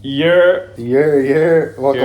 Welcome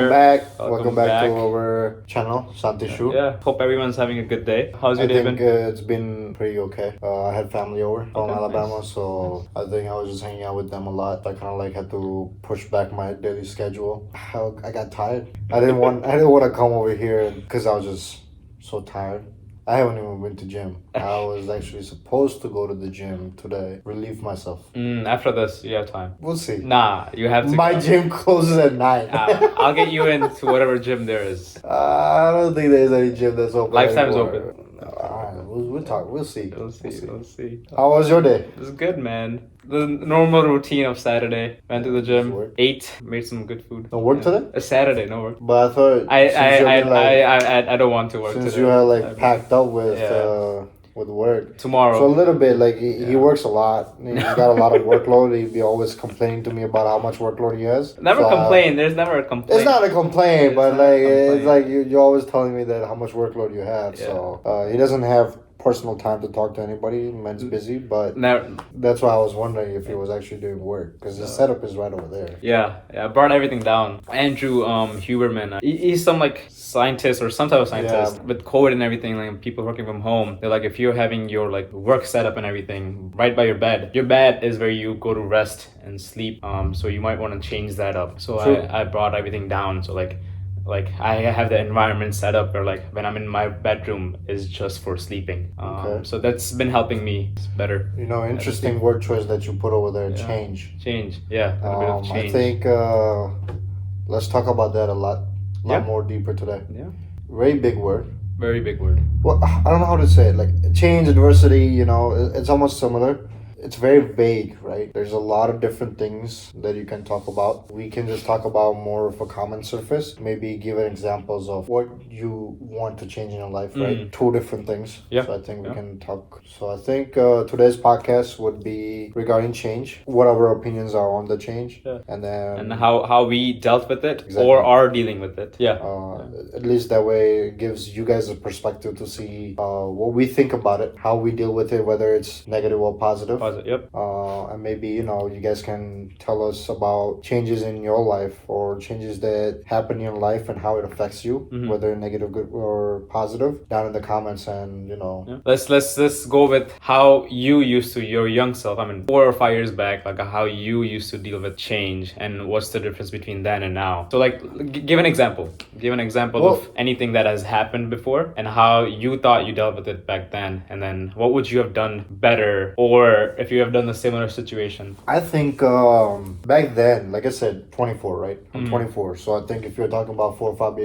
back. Welcome back to back. our channel, Shanti Shu. Yeah, hope everyone's having a good day. How's I your day think been? it's been pretty okay. I had family over from Okay, Alabama, nice. so I think I was just hanging out with them a lot. I kind of like had to push back my daily schedule. I got tired. I didn't want to come over here because I was just so tired. I haven't even been to gym. I was actually supposed to go to the gym today, relieve myself. After this, you have time. We'll see. Nah, you have to My go. gym closes at 9. I'll get you into whatever gym there is. I don't think there's any gym that's open Lifetime's anymore. open. Alright, we'll talk. We'll see. We'll see. How was your day? It was good, man. The normal routine of Saturday. Went to the Just gym, work. ate, made some good food. No work today? A Saturday, no work. But I thought I since you've been, like, I don't want to work since today. you are like I've been- packed up with Yeah. work. Tomorrow. So a little bit like he Yeah. works a lot. He's got a lot of workload. He'd be always complaining to me about how much workload he has. Never So, complain. There's never a complaint. It's not a complaint, It's but not a like it's complaint. like you're always telling me that how much workload you have. Yeah. So he doesn't have personal time to talk to anybody. Man's busy, but Never. that's why I was wondering if he was actually doing work because the setup is right over there. Yeah, I brought everything down. Andrew Huberman, he's some like scientist or some type of scientist. Yeah. With COVID and everything, like people working from home, they're like, if you're having your like work setup and everything right by your bed is where you go to rest and sleep. So you might want to change that up. So True. I brought everything down. So like I have the environment set up where like when I'm in my bedroom is just for sleeping. Okay. So that's been helping me better. You know, interesting word choice that you put over there. Yeah. Change. Yeah, a little bit of change. I think let's talk about that a lot Yeah. more deeper today. Yeah, Very big word. very big word. Well, I don't know how to say it. Like change, adversity. You know, it's almost similar. It's very vague, right? There's a lot of different things that you can talk about. We can just talk about more of a common surface. Maybe give examples of what you want to change in your life, right? Two different things. Yeah. So I think we Yeah. can talk. So I think today's podcast would be regarding change, what our opinions are on the change, Yeah. and then And how we dealt with it Exactly. or are dealing with it. Yeah. at least that way it gives you guys a perspective to see what we think about it, how we deal with it, whether it's negative or positive. Yep. And maybe you guys can tell us about changes in your life or changes that happen in your life and how it affects you, whether negative, good, or positive, down in the comments. And Yeah. Let's go with how you used to your young self. I mean, 4 or 5 years back, like how you used to deal with change and what's the difference between then and now. So like, give an example. Give an example Well- of anything that has happened before and how you thought you dealt with it back then, and then what would you have done better, or if you have done a similar situation. I think back then, like I said, 24, right? I'm 24. So I think if you're talking about 4 or 5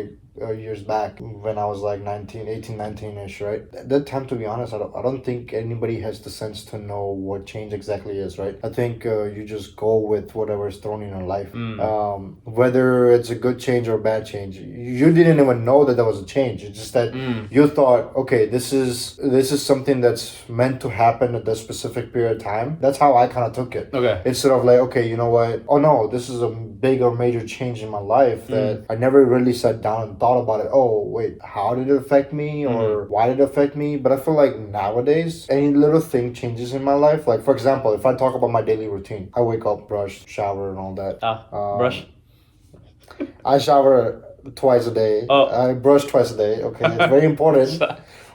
years back when I was like 19-ish, right? At that time, to be honest, I don't think anybody has the sense to know what change exactly is, right? I think you just go with whatever is thrown in your life. Whether it's a good change or a bad change, you didn't even know that there was a change. It's just that you thought, okay, this is something that's meant to happen at this specific period of time. That's how I kind of took it. Okay. Instead of like, okay, you know what? Oh no, this is a big or major change in my life that I never really sat down and thought about it. Oh wait, how did it affect me, or why did it affect me? But I feel like nowadays any little thing changes in my life. Like for example, if I talk about my daily routine, I wake up, brush, shower, and all that. Brush. I shower twice a day. Oh. I brush twice a day. Okay, it's very important.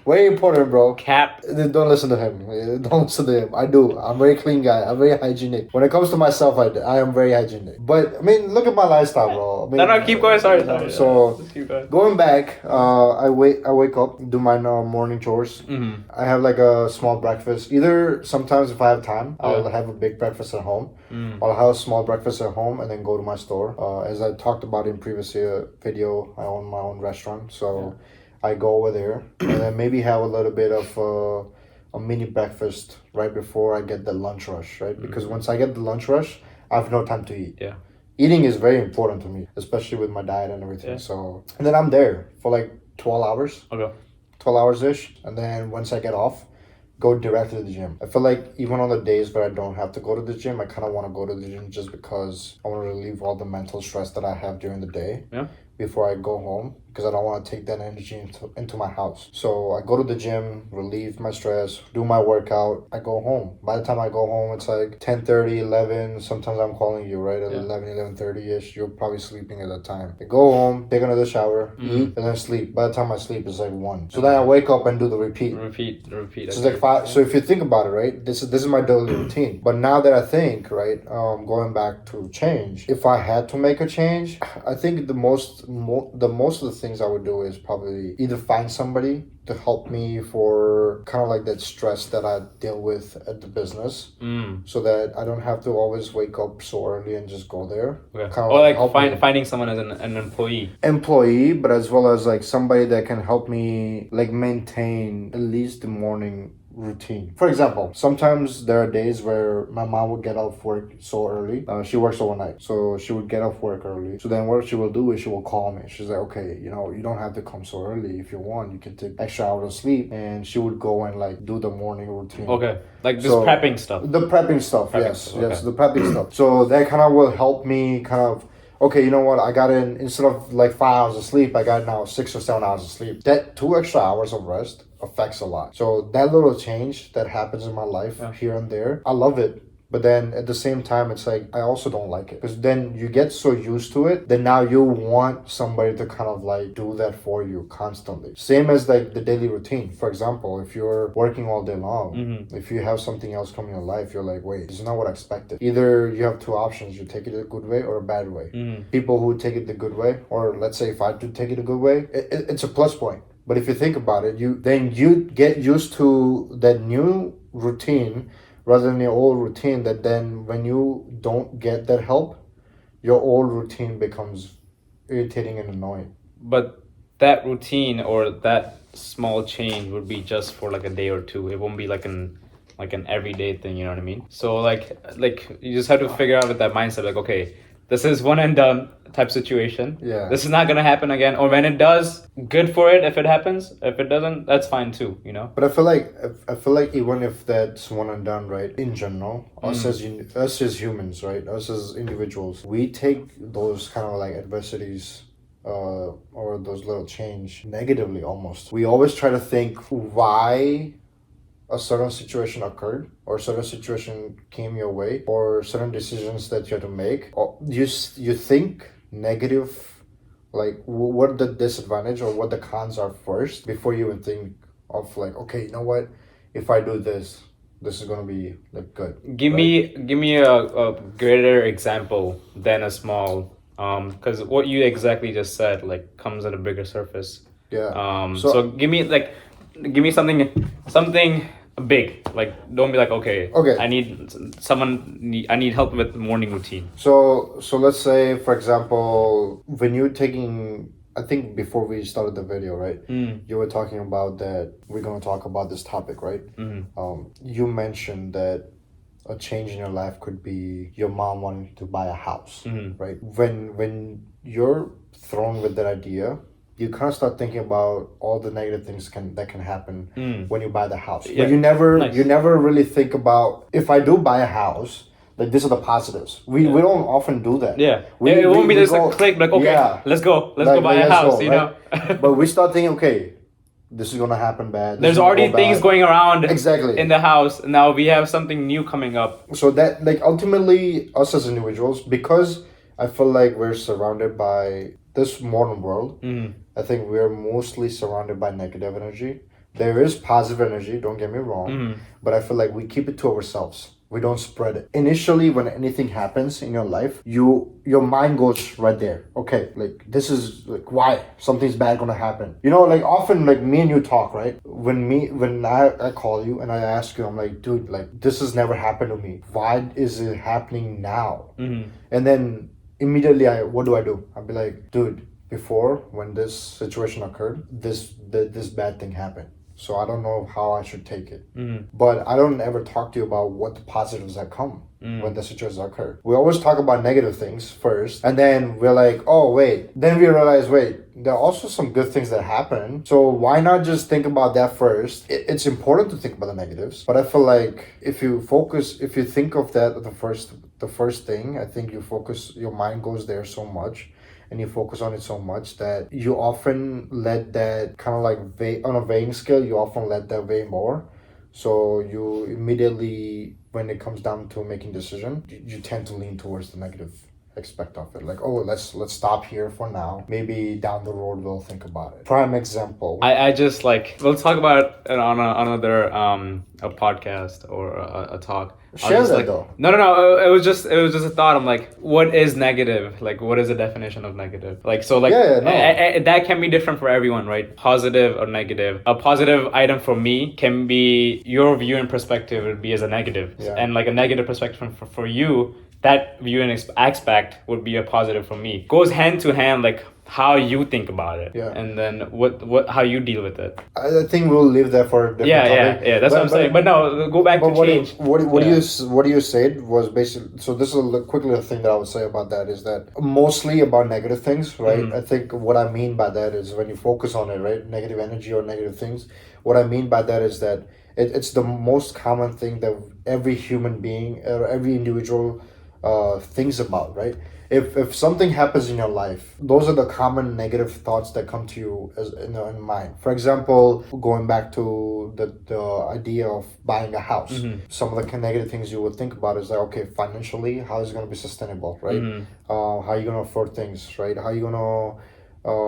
Very important, bro. Cap. Don't listen to him. Don't listen to him. I do. I'm a very clean guy. I'm very hygienic. When it comes to myself, I am very hygienic. But I mean, look at my lifestyle, bro. I mean, No, keep going. Sorry. So Just keep going. going back, I wake up, do my morning chores. I have like a small breakfast. Either sometimes if I have time, I'll have a big breakfast at home. I'll have a small breakfast at home and then go to my store. As I talked about in previous video, I own my own restaurant, so. I go over there and then maybe have a little bit of a mini breakfast right before I get the lunch rush, right? Because once I get the lunch rush, I have no time to eat. Yeah. Eating is very important to me, especially with my diet and everything. Yeah. So, and then I'm there for like 12 hours, Okay. 12 hours-ish. And then once I get off, go directly to the gym. I feel like even on the days where I don't have to go to the gym, I kind of want to go to the gym just because I want to relieve all the mental stress that I have during the day. Yeah. before I go home because I don't want to take that energy into my house. So I go to the gym, relieve my stress, do my workout. I go home. By the time I go home, it's like 10:30, 11. Sometimes I'm calling you, right? At 11, 11:30-ish. You're probably sleeping at that time. I go home, take another shower, eat, and then sleep. By the time I sleep, it's like 1. So then I wake up and do the repeat. Repeat. So it's like 5. So if you think about it, right? This is my daily routine. But now that I think, right, going back to change, if I had to make a change, I think the most of the things I would do is probably either find somebody to help me for kind of like that stress that I deal with at the business, so that I don't have to always wake up so early and just go there. Okay. Kind of Or like help me. finding someone as an Employee, but as well as like somebody that can help me like maintain at least the morning routine. For example, sometimes there are days where my mom would get off work so early. She works overnight, so she would get off work early. So then what she will do is she will call me. She's like, okay, you know, you don't have to come so early. If you want, you can take extra hours of sleep. And she would go and like do the morning routine. Okay, like this prepping stuff. The prepping stuff, yes, Okay. the prepping stuff. So that kind of will help me kind of, okay, you know what? I got in, instead of like 5 hours of sleep, I got now 6 or 7 hours of sleep. That 2 extra hours of rest affects a lot. So that little change that happens in my life here and there, I love it. But then at the same time, it's like, I also don't like it. Because then you get so used to it that now you want somebody to kind of like do that for you constantly. Same as like the daily routine. For example, if you're working all day long, if you have something else come in your life, you're like, wait, this is not what I expected. Either you have 2 options. You take it a good way or a bad way. People who take it the good way, or let's say if I do take it a good way, it's a plus point. But if you think about it, you get used to that new routine rather than your old routine, that then when you don't get that help, your old routine becomes irritating and annoying. But that routine or that small change would be just for like a day or two. It won't be like an everyday thing, you know what I mean? So like you just have to figure out with that mindset, like, okay, this is one and done type situation. Yeah. This is not gonna happen again. Or when it does, good for it if it happens. If it doesn't, that's fine too, you know? But I feel like even if that's one and done, right? In general, us as humans, right? Us as individuals, we take those kind of like adversities or those little change negatively almost. We always try to think why a certain situation occurred, or a certain situation came your way, or certain decisions that you had to make. Or you think negative, like what the disadvantage or what the cons are first before you even think of like, okay, you know what, if I do this is gonna be like good. Give me a greater example than a small, because what you exactly just said like comes at a bigger surface. Yeah. So give me something big. Like, don't be like, okay, I need help with morning routine. So let's say, for example, when you're taking, I think before we started the video, right? You were talking about that we're gonna talk about this topic, right? You mentioned that a change in your life could be your mom wanting to buy a house, right? When you're thrown with that idea, you kind of start thinking about all the negative things that can happen when you buy the house. But you never really think about, if I do buy a house, like these are the positives. We don't often do that. Yeah. It won't be just a click, like, okay, let's go buy a house, you know. But we start thinking, okay, this is gonna happen bad. There's already things going around exactly in the house. Now we have something new coming up. So that, like, ultimately, us as individuals, because I feel like we're surrounded by this modern world, I think we're mostly surrounded by negative energy. There is positive energy, don't get me wrong, but I feel like we keep it to ourselves. We don't spread it. Initially, when anything happens in your life, your mind goes right there. Okay, like, this is like, why something's bad gonna happen. You know, like, often, like, me and you talk, right? When I call you and I ask you, I'm like, dude, like, this has never happened to me. Why is it happening now? And then immediately, what do? I'll be like, dude, before, when this situation occurred, this bad thing happened. So I don't know how I should take it. But I don't ever talk to you about what the positives that come when the situations occur. We always talk about negative things first, and then we're like, oh, wait. Then we realize, wait, there are also some good things that happen. So why not just think about that first? It's important to think about the negatives, but I feel like if you think of that the first thing, I think your mind goes there so much, and you focus on it so much that you often let that kind of like on a weighing scale, you often let that weigh more. So you immediately, when it comes down to making decision, you tend to lean towards the negative aspect of it. Like, oh, let's stop here for now. Maybe down the road we'll think about it. Prime example. I just like, we'll talk about it on another a podcast or a talk. Share that like, though. No. It was just a thought. I'm like, what is negative? Like, what is the definition of negative? Like, so like, Yeah, no. that can be different for everyone, right? Positive or negative. A positive item for me can be your view and perspective would be as a negative, Yeah. and like a negative perspective for you. That view and aspect would be a positive for me. Goes hand to hand, like how you think about it, Yeah. and then what how you deal with it. I think we'll leave that for a different topic. Yeah. That's what I'm saying. But no, go back to change. What you said was basically, so this is a quick little thing that I would say about that is that mostly about negative things, right? I think what I mean by that is when you focus on it, right? Negative energy or negative things. What I mean by that is that it's the most common thing that every human being or every individual thinks about, right? If something happens in your life, those are the common negative thoughts that come to you as in mind. For example, going back to the idea of buying a house, some of the negative things you would think about is like, okay, financially, how is it going to be sustainable, right? How are you going to afford things, right? How are you going to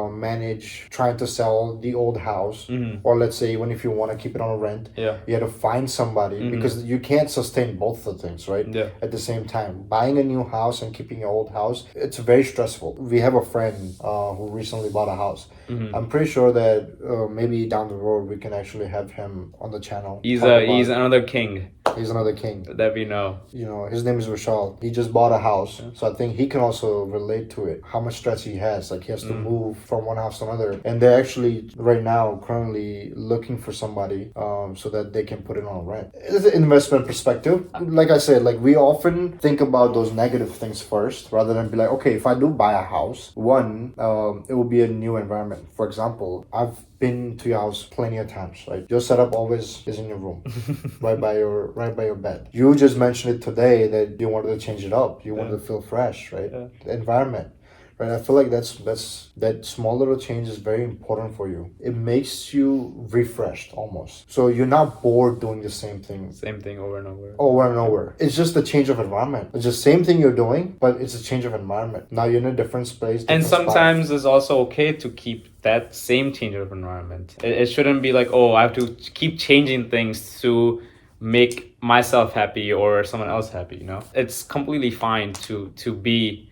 manage trying to sell the old house, or let's say even if you want to keep it on rent, you have to find somebody because you can't sustain both the things, right? At the same time, buying a new house and keeping your old house, it's very stressful. We have a friend who recently bought a house. I'm pretty sure that maybe down the road we can actually have him on the channel. He's another king. He's another king that we know. You know, his name is Vishal. He just bought a house, so I think he can also relate to it. How much stress he has, like he has to move from one house to another, and they're actually right now currently looking for somebody so that they can put it on rent. It's an investment perspective. Like I said, like we often think about those negative things first, rather than be like, okay, if I do buy a house, one, it will be a new environment. For example, I've been to your house plenty of times, right? Your setup always is in your room, right by your bed. You just mentioned it today that you wanted to change it up. You wanted to feel fresh, right? The environment, right? I feel like that small little change is very important for you. It makes you refreshed almost. So you're not bored doing the same thing. Same thing over and over. Over and over. It's just a change of environment. It's the same thing you're doing, but it's a change of environment. Now you're in a different space. And sometimes it's also okay to keep that same change of environment. It shouldn't be like, oh, I have to keep changing things to make myself happy or someone else happy, you know? It's completely fine to be.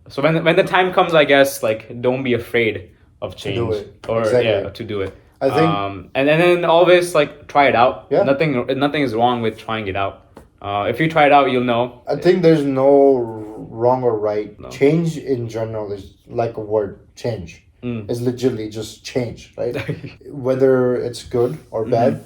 So when the time comes, I guess, like, don't be afraid of change. To do it. Or Exactly. to do it. I think and then always like try it out. Yeah. Nothing is wrong with trying it out. If you try it out, you'll know. I think there's no wrong or right. No. Change in general is like a word, change. It's legitimately just change, right? Whether it's good or bad,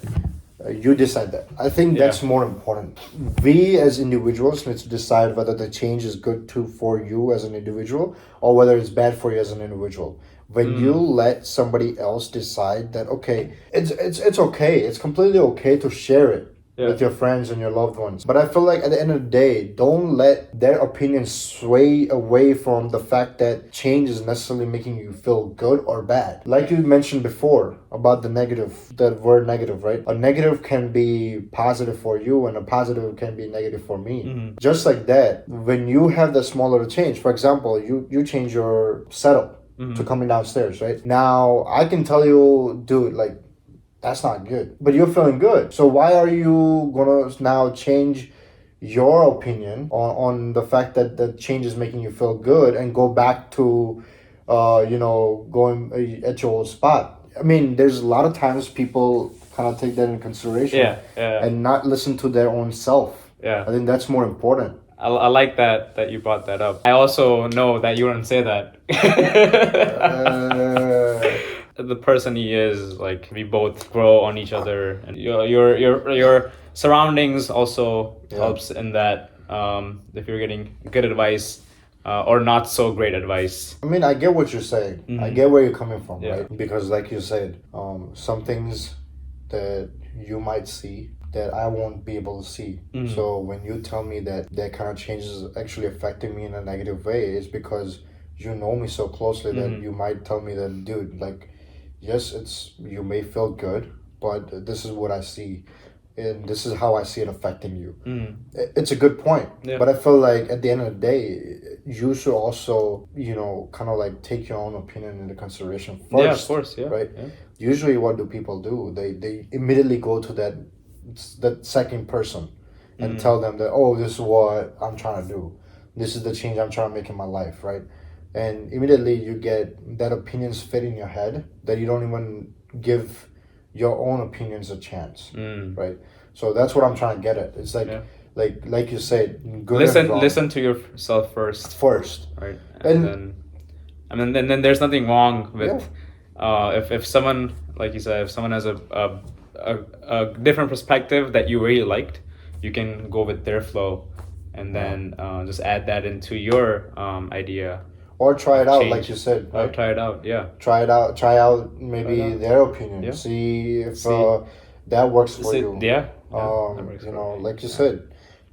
you decide that. I think that's more important. We as individuals need to decide whether the change is good for you as an individual or whether it's bad for you as an individual. When you let somebody else decide that, okay, it's okay. It's completely okay to share it with your friends and your loved ones. But I feel like at the end of the day, don't let their opinions sway away from the fact that change is necessarily making you feel good or bad. Like you mentioned before about the negative, that word negative, right? A negative can be positive for you and a positive can be negative for me. Just like that, when you have that small little change, for example, you change your setup to coming downstairs, right? Now, I can tell you, dude, like, that's not good. But you're feeling good. So why are you gonna now change your opinion on the fact that the change is making you feel good and go back to, going at your old spot? I mean, there's a lot of times people kind of take that in consideration and not listen to their own self. I think that's more important. I like that you brought that up. I also know that you wouldn't say that. The person he is, like, we both grow on each other, and your surroundings also helps in that. If you're getting good advice or not so great advice. I mean, I get what you're saying. I get where you're coming from, right? Because like you said, some things that you might see that I won't be able to see. So when you tell me that kind of change is actually affecting me in a negative way, it's because you know me so closely that Mhm. you might tell me that, dude, like, yes, it's you may feel good, but this is what I see, and this is how I see it affecting you. Mhm. It's a good point, Yeah. but I feel like at the end of the day, you should also, kind of like take your own opinion into consideration Yeah, of first, course. Yeah. right? Yeah. Usually, what do people do? They immediately go to that second person and Mhm. tell them that, oh, this is what I'm trying to do, this is the change I'm trying to make in my life, right? And immediately you get that opinions fit in your head that you don't even give your own opinions a chance, Mm. right? So that's what I'm trying to get at. It's like Yeah. like you said, good and wrong Listen to yourself first, first. right? And And then, I mean, then there's nothing wrong yeah, with, if someone, like you said, if someone has a different perspective that you really liked, you can go with their flow, and yeah. then just add that into your idea Or try of it out, like change. you said, I'll right? try it out. Yeah. Try out Try it maybe out. their opinion. Yeah. See if See. that works for See. you. Yeah. Yeah. That works for me. Like you Yeah. said,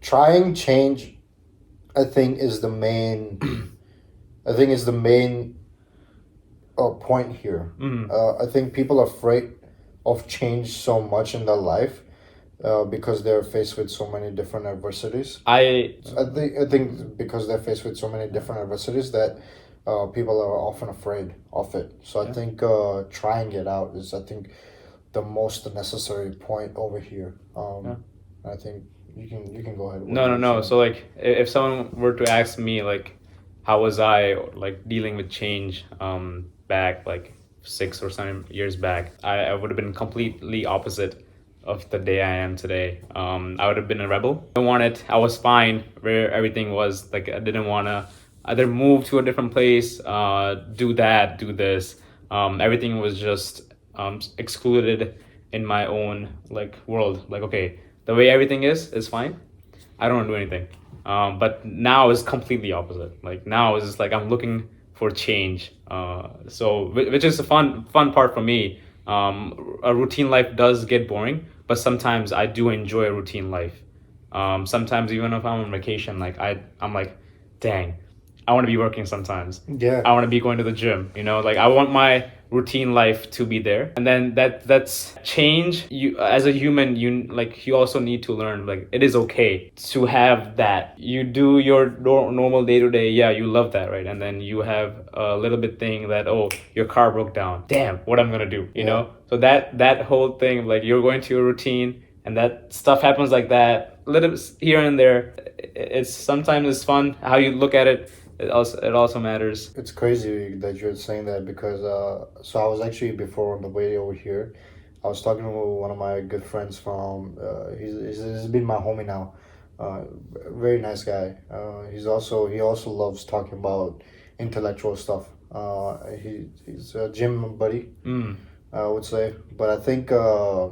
trying change, I think is the main. I think is the main point here. Mm. I think people are afraid of change so much in their life because they're faced with so many different adversities. I think because they're faced with so many different adversities that people are often afraid of it. So I Yeah. think trying it out is, I think, the most necessary point over here. Yeah. I think you can go ahead with No, what no, you're no. saying. So like, if someone were to ask me like, how was I like dealing with change back like 6 or 7 years back, I would have been completely opposite of the day I am today. I would have been a rebel. I wanted. I was fine where everything was. Like I didn't want to either move to a different place, do that, do this. Everything was just excluded in my own like world. Like okay, the way everything is fine. I don't want to do anything. But now is completely opposite. Like now is just like I'm looking for change. So which is a fun part for me. A routine life does get boring, but sometimes I do enjoy a routine life. Sometimes even if I'm on vacation, like I'm like, dang, I want to be working sometimes. Yeah. I want to be going to the gym, like I want my routine life to be there. And then that's change. You as a human, you also need to learn like it is okay to have that. You do your normal day to day, yeah, you love that, right? And then you have a little bit thing that, oh, your car broke down. Damn, what I'm gonna do, you Yeah. know? So that whole thing of like you're going to your routine and that stuff happens like that, little here and there. It's sometimes it's fun how you look at it. It also matters. It's crazy that you're saying that because so I was actually, before on the way over here, I was talking to one of my good friends from he's been my homie now, uh, very nice guy. He also loves talking about intellectual stuff. He's a gym buddy, Mm. I would say. But I think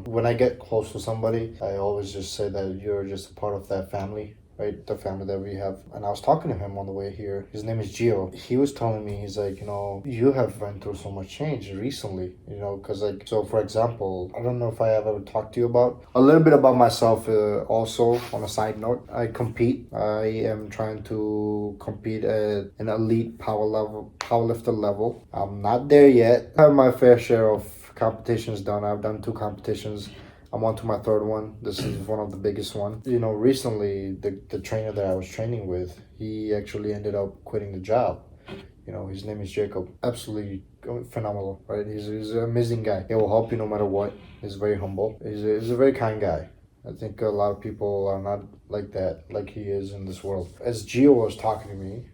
when I get close to somebody, I always just say that you're just a part of that family, right? The family that we have. And I was talking to him on the way here. His name is Gio. He was telling me, he's like, you have went through so much change recently, because like, so for example, I don't know if I have ever talked to you about a little bit about myself. Also, on a side note, I compete. I am trying to compete at an elite powerlifter level. I'm not there yet. I have my fair share of competitions done. I've done 2 competitions. I'm on to my third one. This is one of the biggest one. Recently the trainer that I was training with, he actually ended up quitting the job. His name is Jacob. Absolutely phenomenal, right? He's an amazing guy. He will help you no matter what. He's very humble. He's a very kind guy. I think a lot of people are not like that, like he is in this world. As Gio was talking to me,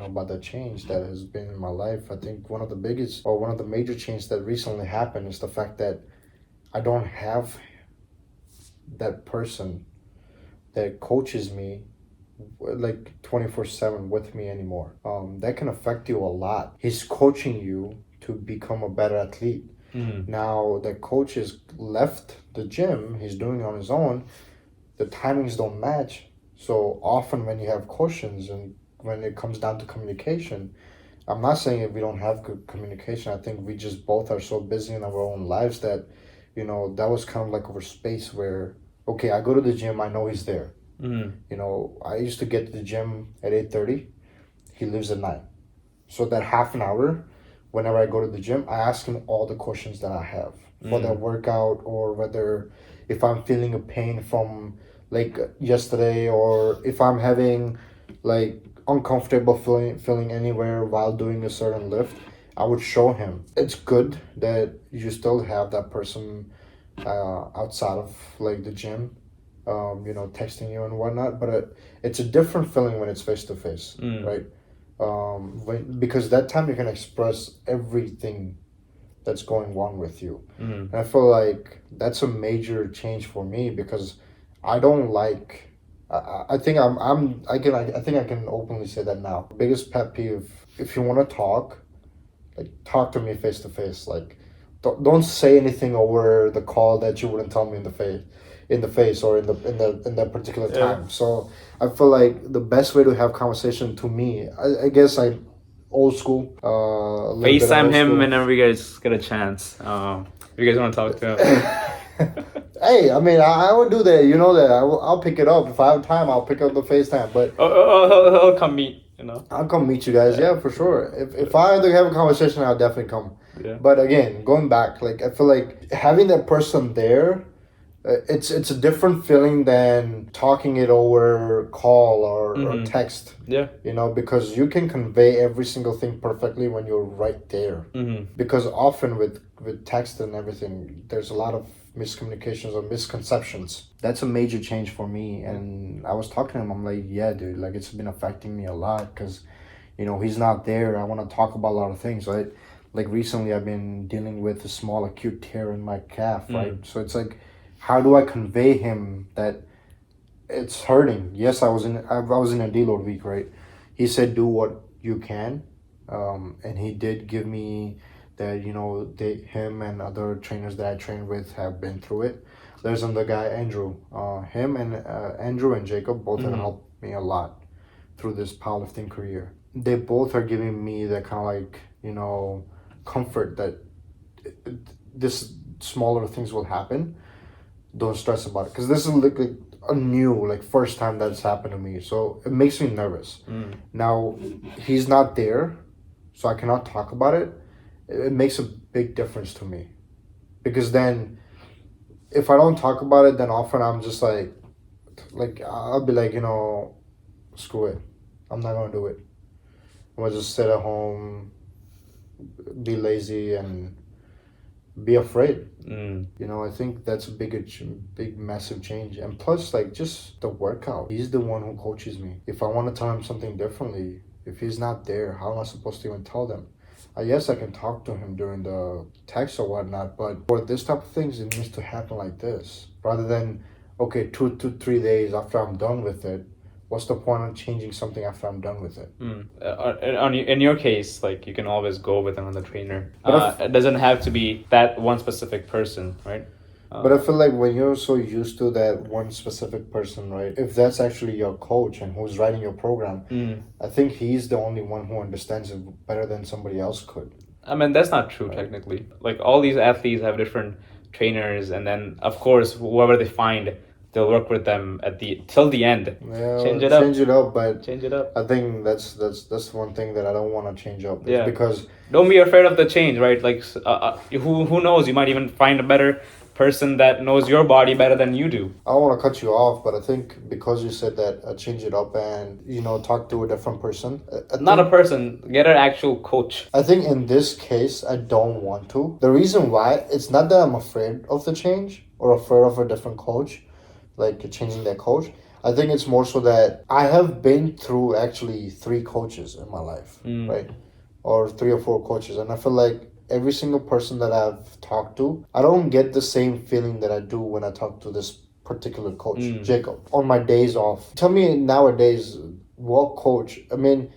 about the change that has been in my life, I think one of the biggest or one of the major changes that recently happened is the fact that I don't have that person that coaches me like 24/7 with me anymore. That can affect you a lot. He's coaching you to become a better athlete. Mm. Now the coach has left the gym, he's doing it on his own. The timings don't match. So often when you have questions and when it comes down to communication, I'm not saying if we don't have good communication. I think we just both are so busy in our own lives that, that was kind of like our space where, okay, I go to the gym, I know he's there. Mm. I used to get to the gym at 8:30. He leaves at 9. So that half an hour, whenever I go to the gym, I ask him all the questions that I have for that workout, or whether if I'm feeling a pain from like yesterday, or if I'm having like uncomfortable feeling anywhere while doing a certain lift, I would show him. It's good that you still have that person outside of like the gym, texting you and whatnot. But it's a different feeling when it's face to face, right? Because that time you can express everything that's going on with you. And I feel like that's a major change for me, because I don't like. I think I think I can openly say that now. Biggest pet peeve: if you want to talk, like talk to me face to face. Like, don't say anything over the call that you wouldn't tell me in the face, or in that particular time. So I feel like the best way to have conversation, to me, I guess I old school. A little bit of FaceTime old him school. whenever you guys get a chance. If you guys want to talk to him. Hey, I mean, I would do that. You know that I'll pick it up if I have time. I'll pick up the FaceTime, but He'll come meet, I'll come meet you guys. Yeah, for sure. If I had to have a conversation, I'll definitely come. Yeah. But again, going back, like I feel like having that person there, it's a different feeling than talking it over call or text. Yeah. Because you can convey every single thing perfectly when you're right there. Because often with text and everything, there's a lot of miscommunications or misconceptions. That's a major change for me. And I was talking to him. I'm like, yeah, dude, like it's been affecting me a lot, because he's not there. I want to talk about a lot of things, right? Like recently I've been dealing with a small acute tear in my calf, right? So it's like, how do I convey him that it's hurting? Yes, I was in a deload week, right? He said do what you can, and he did give me that. Him and other trainers that I train with have been through it. There's another guy, Andrew. Andrew and Jacob both have helped me a lot through this powerlifting career. They both are giving me that kind of like comfort that this smaller things will happen. Don't stress about it, because this is like a new, like first time that's happened to me, so it makes me nervous. Now he's not there, so I cannot talk about it. It makes a big difference to me, because then if I don't talk about it, then often I'm just like I'll be like, screw it, I'm not gonna do it. I'm gonna just sit at home, be lazy, and be afraid. I think that's a big massive change. And plus, like, just the workout, he's the one who coaches me. If I want to tell him something differently, if he's not there, how am I supposed to even tell them? Yes, I can talk to him during the text or whatnot, but for this type of things, it needs to happen like this, rather than 2 to 3 days after I'm done with it. What's the point of changing something after I'm done with it? In your case, like, you can always go with another trainer. It doesn't have to be that one specific person, right? But I feel like when you're so used to that one specific person, right? If that's actually your coach and who's writing your program, I think he's the only one who understands it better than somebody else could. I mean, that's not true, technically. Like, all these athletes have different trainers, and then, of course, whoever they find, they'll work with them till the end. Yeah, change it up. But change it up. I think that's one thing that I don't want to change up. Yeah. Because don't be afraid of the change, right? Like, who knows? You might even find a better person that knows your body better than you do. I don't want to cut you off, but I think because you said that, change it up and talk to a different person. Not a person, get an actual coach. I think in this case, I don't want to. The reason why, it's not that I'm afraid of the change or afraid of a different coach, like changing that coach. I think it's more so that I have been through actually 3 coaches in my life, right? Or 3 or 4 coaches, and I feel like every single person that I've talked to, I don't get the same feeling that I do when I talk to this particular coach, Jacob, on my days off. Tell me nowadays, what coach? I mean,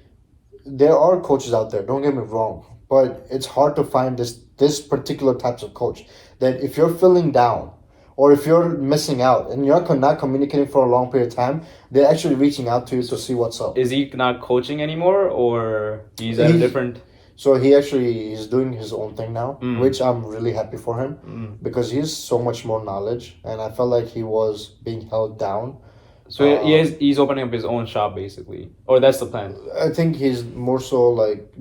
there are coaches out there, don't get me wrong, but it's hard to find this particular types of coach that if you're feeling down, or if you're missing out and you're not communicating for a long period of time, they're actually reaching out to you to see what's up. Is he not coaching anymore, or he's at a different... So he actually is doing his own thing now, which I'm really happy for him, because he has so much more knowledge, and I felt like he was being held down So he's opening up his own shop basically, or that's the plan. I think he's more so like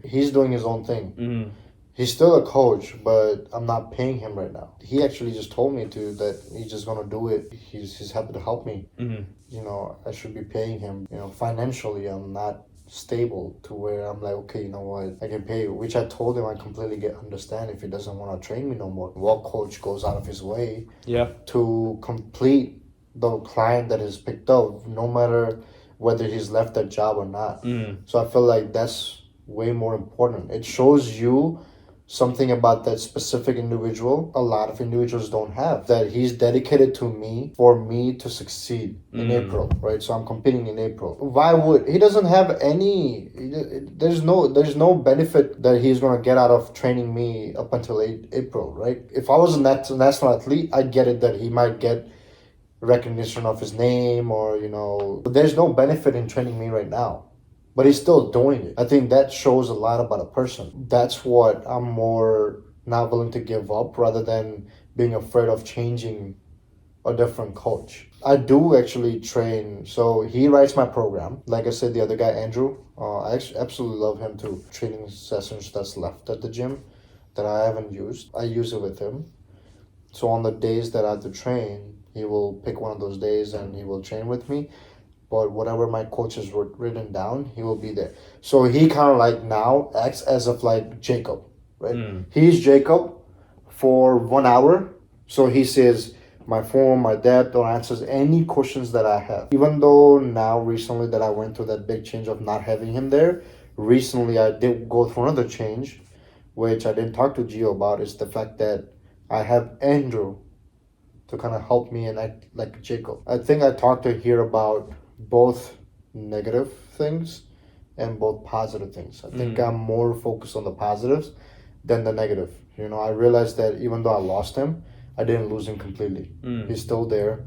he's doing his own thing. Mm-hmm. He's still a coach, but I'm not paying him right now. He actually just told me that he's just gonna do it. He's happy to help me. Mm-hmm. You know, I should be paying him. You know, financially, I'm not stable to where I'm like, okay, you know what, I can pay you. Which I told him I completely understand if he doesn't want to train me no more. What coach goes out of his way to complete the client that is picked up, no matter whether he's left that job or not. So I feel like that's way more important. It shows you something about that specific individual a lot of individuals don't have, that he's dedicated to me for me to succeed in April, right? So I'm competing in April. Why would he doesn't have any, there's no benefit that he's going to get out of training me up until April, right? If I was a national athlete, I'd get it that he might get recognition of his name, or but there's no benefit in training me right now, but he's still doing it. I think that shows a lot about a person. That's what I'm more not willing to give up, rather than being afraid of changing a different coach. I do actually train, so he writes my program. Like I said, the other guy, Andrew, I actually absolutely love him too. Training sessions that's left at the gym that I haven't used, I use it with him. So on the days that I have to train, he will pick one of those days and he will train with me. But whatever my coach has written down, he will be there. So he kind of like now acts as of like Jacob, right? He's Jacob for 1 hour. So he says my form, my depth, or answers any questions that I have. Even though now recently that I went through that big change of not having him there, recently I did go through another change, which I didn't talk to Gio about, is the fact that I have Andrew to kind of help me and act like Jacob. I think I talked to here about both negative things and both positive things. I think I'm more focused on the positives than the negative. I realized that even though I lost him, I didn't lose him completely. He's still there.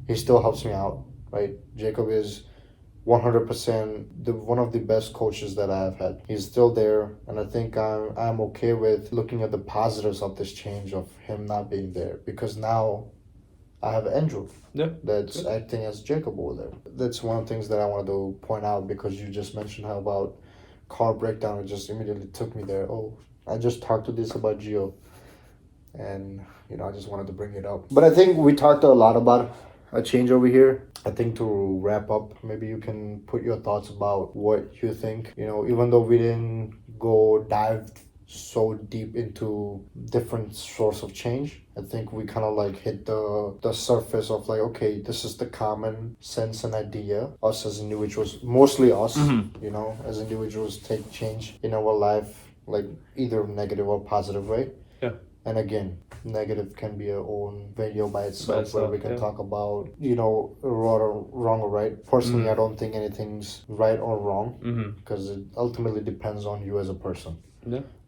He still helps me out, right? Jacob is 100% one of the best coaches that I have had. He's still there, and I think I'm okay with looking at the positives of this change of him not being there, because now I have Andrew that's acting as Jacob over there. That's one of the things that I wanted to point out, because you just mentioned how about car breakdown. It just immediately took me there. Oh, I just talked to this about Gio, and I just wanted to bring it up. But I think we talked a lot about a change over here. I think to wrap up, maybe you can put your thoughts about what you think. Even though we didn't go dive so deep into different source of change, I think we kind of like hit the surface of like, okay, this is the common sense and idea. Us as individuals, mostly us, as individuals, take change in our life, like either negative or positive way. And again, negative can be our own video by itself, where we can talk about, wrong or right. Personally, I don't think anything's right or wrong, because it ultimately depends on you as a person.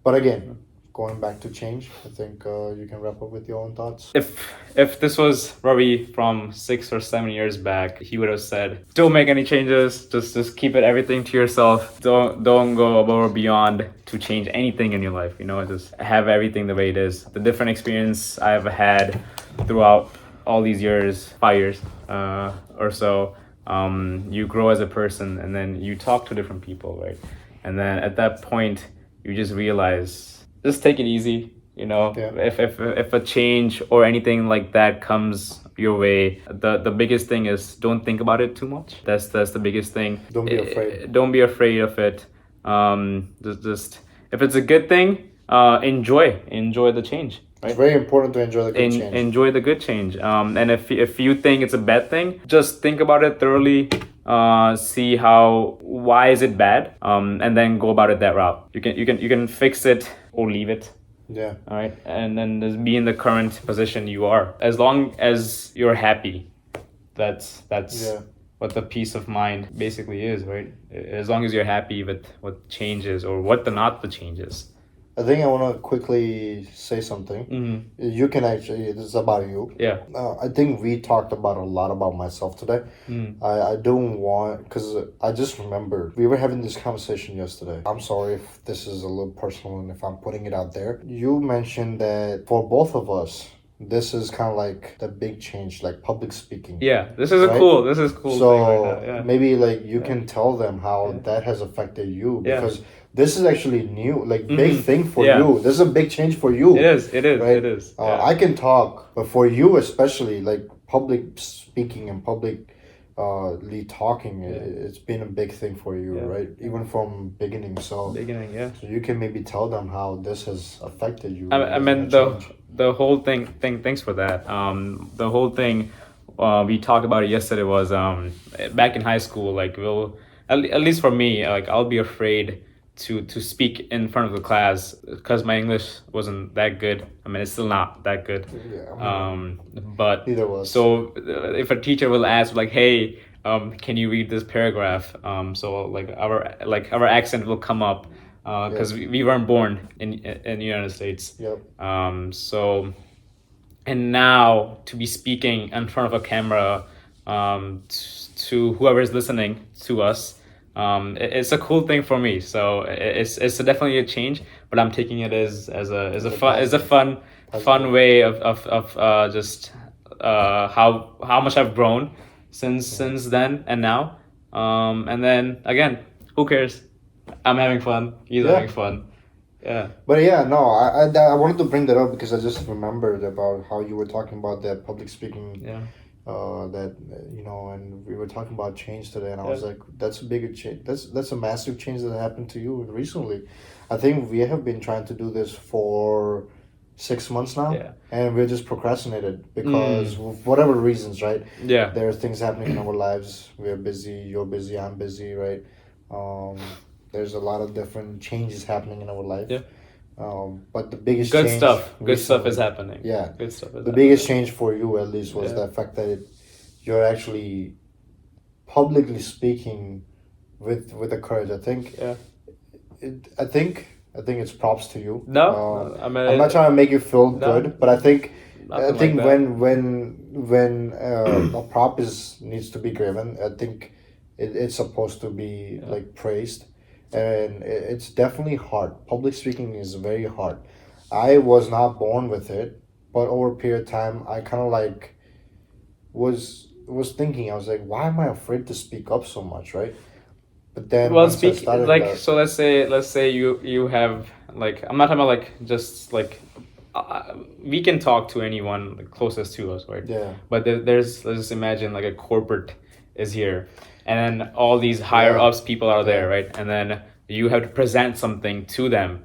But again, going back to change, I think you can wrap up with your own thoughts. If this was Ravi from 6 or 7 years back, he would have said, "Don't make any changes. Just keep everything to yourself. Don't go above or beyond to change anything in your life. Just have everything the way it is." The different experience I've had throughout all these years, 5 years or so, you grow as a person, and then you talk to different people, right? And then at that point, you just realize, just take it easy. If a change or anything like that comes your way, the biggest thing is don't think about it too much. That's the biggest thing. Don't be afraid. Don't be afraid of it. Just if it's a good thing, enjoy the change. Right? It's very important to enjoy the good change. Enjoy the good change. And if you think it's a bad thing, just think about it thoroughly. See why is it bad, and then go about it that route. You can fix it or leave it. Yeah. All right. And then just be in the current position you are. As long as you're happy, that's what the peace of mind basically is, right? As long as you're happy with what changes or what not the changes. I think I want to quickly say something. You can actually, this is about you. Yeah. I think we talked about a lot about myself today. I don't want, because I just remember we were having this conversation yesterday. I'm sorry if this is a little personal and if I'm putting it out there. You mentioned that for both of us, this is kind of like the big change, like public speaking. Yeah, this is a Right? cool. This is cool thing right now. So Yeah. maybe like you Yeah. can tell them how Yeah. that has affected you, Yeah. because this is actually new, like big Mhm. thing for Yeah. you. This is a big change for you. It is. It is. Right? It is. Yeah. I can talk, but for you especially, like public speaking and public talking, it's been a big thing for you, Yeah. right? Even from beginning. So Beginning. Yeah. so you can maybe tell them how this has affected you. I and mean change. the whole thing. Thanks for that. The whole thing. We talked about it yesterday. Was back in high school. Like at least for me, like I'll be afraid to speak in front of the class because my English wasn't that good. I mean, it's still not that good. Yeah, But neither was. so if a teacher will ask like, "Hey, can you read this paragraph?" So like our accent will come up because we weren't born in the United States. Yep. So and now to be speaking in front of a camera to whoever is listening to us, it's a cool thing for me. So it's definitely a change, but I'm taking it as a fun way of just how much I've grown since then and now. And then again, who cares? I'm having fun. He's having fun. Yeah. But yeah, no, I wanted to bring that up because I just remembered about how you were talking about that public speaking. Yeah. That and we were talking about change today, and I was like, that's a bigger change. That's a massive change that happened to you recently. I think we have been trying to do this for 6 months now, and we're just procrastinated because of whatever reasons, right? Yeah. There are things happening in our lives. We're busy. You're busy. I'm busy, right? There's a lot of different changes happening in our life. Yeah. But the biggest good change stuff. Good recently, stuff is happening. Yeah. Good stuff is the biggest change for you, at least, was the fact that you're actually publicly speaking with the courage. I think. Yeah. I think it's props to you. No, I mean, I'm not trying to make you feel good, but I think like when a prop needs to be given, I think it's supposed to be like praised. And it's definitely hard. Public speaking is very hard. I was not born with it, but over a period of time, I kind of like was thinking. I was like, why am I afraid to speak up so much, right? But then so let's say you have like, I'm not talking about like just like we can talk to anyone like, closest to us, right? Yeah. But let's just imagine like a corporate is here, and then all these higher ups people are there, right? And then you have to present something to them.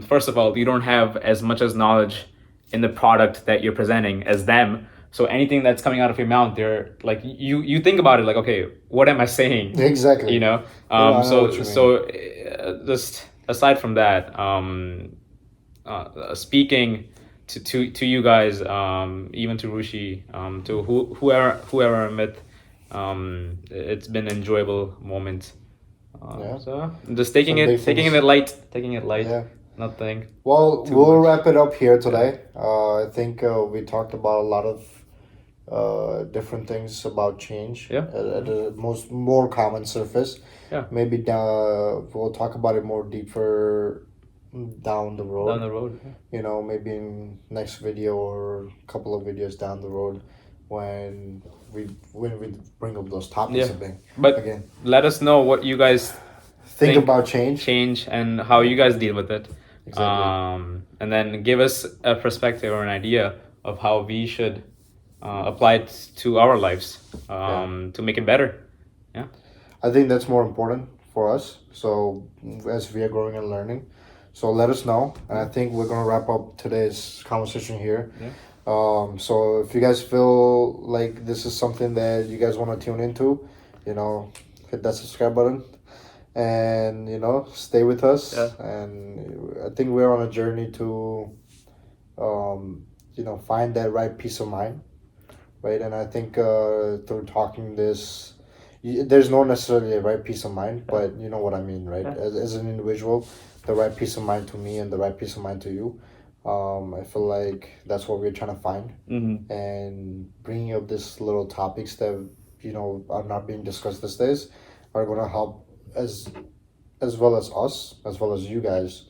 First of all, you don't have as much as knowledge in the product that you're presenting as them. So anything that's coming out of your mouth, they're like you think about it like, okay, what am I saying? Exactly. You know. Just aside from that, speaking to you guys, even to Rushi, to whoever I'm with, it's been an enjoyable moment. So just taking it light. Yeah. Nothing. Well, we'll wrap it up here today. I think we talked about a lot of different things about change. Yeah. At the more common surface. Yeah. Maybe we'll talk about it more deeper down the road. Yeah. Maybe in next video or a couple of videos down the road when we bring up those topics again. But let us know what you guys think about change and how you guys deal with it. Exactly. And then give us a perspective or an idea of how we should apply it to our lives to make it better. Yeah. I think that's more important for us. So as we are growing and learning, so let us know. And I think we're gonna wrap up today's conversation here. Yeah. So if you guys feel like this is something that you guys want to tune into, hit that subscribe button and, stay with us. Yeah. And I think we're on a journey to, find that right peace of mind, right? And I think through talking this, there's no necessarily a right peace of mind, but you know what I mean, right? As an individual, the right peace of mind to me and the right peace of mind to you. I feel like that's what we're trying to find, and bringing up these little topics that are not being discussed these days are going to help as well as us, as well as you guys,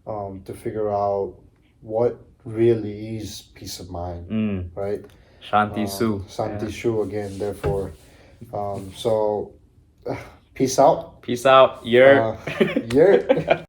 to figure out what really is peace of mind, right? Shanti Shu. Shanti Shu again, therefore. So, peace out. Peace out. You're. You're